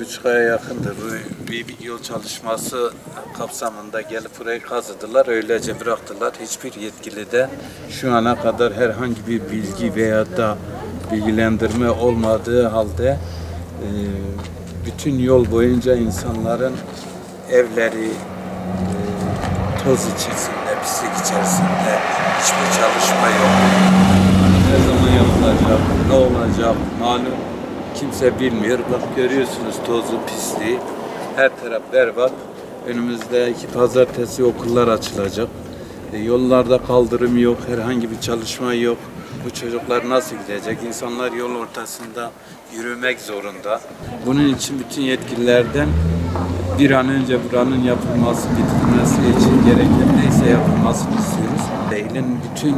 Üç aya yakındır bir yol çalışması kapsamında gelip burayı kazıdılar, öylece bıraktılar. Hiçbir yetkili de şu ana kadar herhangi bir bilgi veya da bilgilendirme olmadığı halde bütün yol boyunca insanların evleri toz içerisinde, pislik içerisinde, hiçbir çalışma yok. Ne zaman yapılacak, ne olacak malum. Kimse bilmiyor. Bak görüyorsunuz tozu, pisliği. Her taraf berbat. Önümüzdeki pazartesi okullar açılacak. Yollarda kaldırım yok, herhangi bir çalışma yok. Bu çocuklar nasıl gidecek? İnsanlar yol ortasında yürümek zorunda. Bunun için bütün yetkililerden bir an önce buranın yapılması, bitirilmesi için gereken neyse yapılmasını istiyoruz. Değilin bütün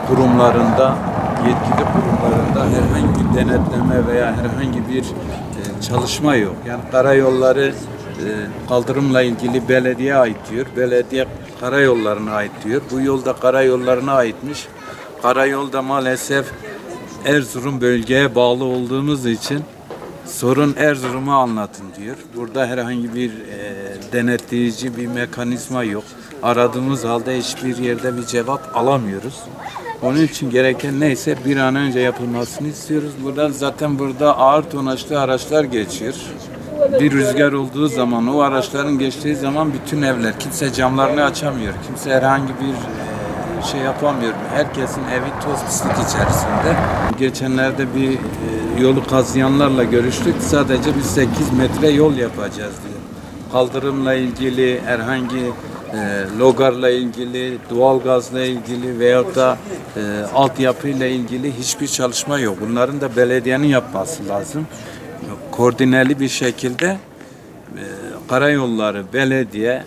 kurumlarında, yetkili kurumlarında herhangi bir denetleme veya herhangi bir çalışma yok. Yani karayolları kaldırımla ilgili belediye ait diyor. Belediye karayollarına ait diyor. Bu yolda karayollarına aitmiş. Karayolda maalesef Erzurum bölgeye bağlı olduğumuz için sorun Erzurum'a anlatın diyor. Burada herhangi bir denetleyici bir mekanizma yok. Aradığımız halde hiçbir yerde bir cevap alamıyoruz. Onun için gereken neyse bir an önce yapılmasını istiyoruz. Zaten burada ağır tonajlı araçlar geçiyor. Bir rüzgar olduğu zaman, o araçların geçtiği zaman bütün evler, kimse camlarını açamıyor. Kimse herhangi bir şey yapamıyor. Herkesin evi toz pislik içerisinde. Geçenlerde bir yolu kazıyanlarla görüştük. Sadece biz 8 metre yol yapacağız diyor. Kaldırımla ilgili, herhangi logarla ilgili, doğalgazla ilgili veyahut da altyapıyla ilgili hiçbir çalışma yok. Bunların da belediyenin yapması lazım. Koordineli bir şekilde karayolları, belediye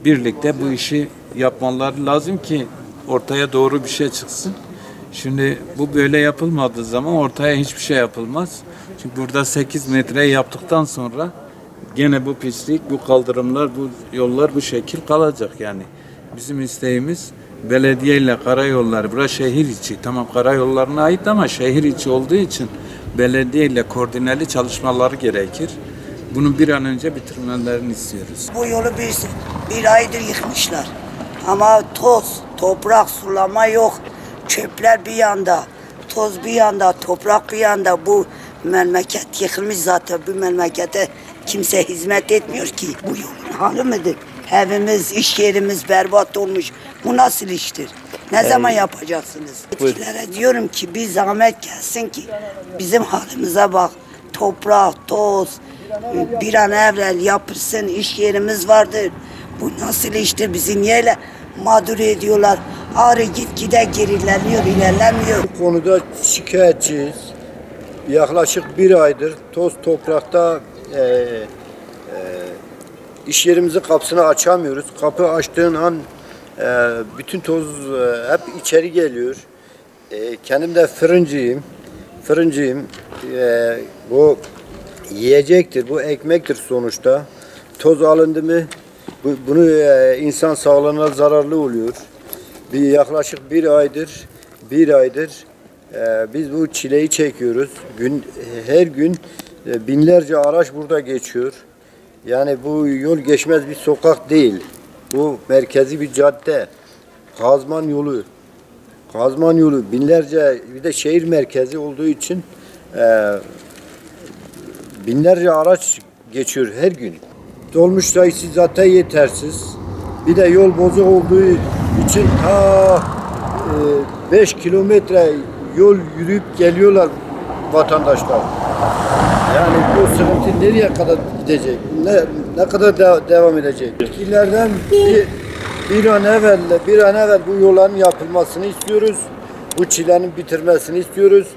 birlikte bu işi yapmaları lazım ki ortaya doğru bir şey çıksın. Şimdi bu böyle yapılmadığı zaman ortaya hiçbir şey yapılmaz. Çünkü burada 8 metre yaptıktan sonra gene bu pislik, bu kaldırımlar, bu yollar bu şekil kalacak yani. Bizim isteğimiz belediye ile karayolları, burası şehir içi. Tamam karayollarına ait ama şehir içi olduğu için belediye ile koordineli çalışmaları gerekir. Bunu bir an önce bitirmelerini istiyoruz. Bu yolu bir aydır yıkmışlar. Ama toz, toprak, sulama yok. Çöpler bir yanda, toz bir yanda, toprak bir yanda. Bu memleket yıkılmış zaten. Bu memlekete kimse hizmet etmiyor ki. Bu yolun hali midir? Evimiz, iş yerimiz berbat olmuş. Bu nasıl iştir? Ne zaman yapacaksınız? Yetkililere diyorum ki bir zahmet gelsin ki bizim halimize bak. Toprak, toz, bir an evvel yapılsın, iş yerimiz vardır. Bu nasıl iştir? Bizi niye mağdur ediyorlar? Ağrı gitgide gerileniyor, ilerlemiyor. Bu konuda şikayetçiyiz. Yaklaşık bir aydır toz toprakta iş yerimizin kapısını açamıyoruz. Kapı açtığın an bütün toz hep içeri geliyor. Kendim de fırıncıyım. Bu yiyecektir, bu ekmektir sonuçta. Toz alındı mı bunu insan sağlığına zararlı oluyor. Yaklaşık bir aydır biz bu çileyi çekiyoruz. Her gün binlerce araç burada geçiyor. Yani bu yol geçmez bir sokak değil. Bu merkezi bir cadde. Kazman yolu binlerce, bir de şehir merkezi olduğu için binlerce araç geçiyor her gün. Dolmuş sayısı zaten yetersiz. Bir de yol bozuk olduğu için 5 kilometre yol yürüyüp geliyorlar vatandaşlar. Yani bu sıkıntı nereye kadar gidecek? Ne kadar devam edecek? Yetkililerden bir an evvel bu yolların yapılmasını istiyoruz. Bu çilenin bitirmesini istiyoruz.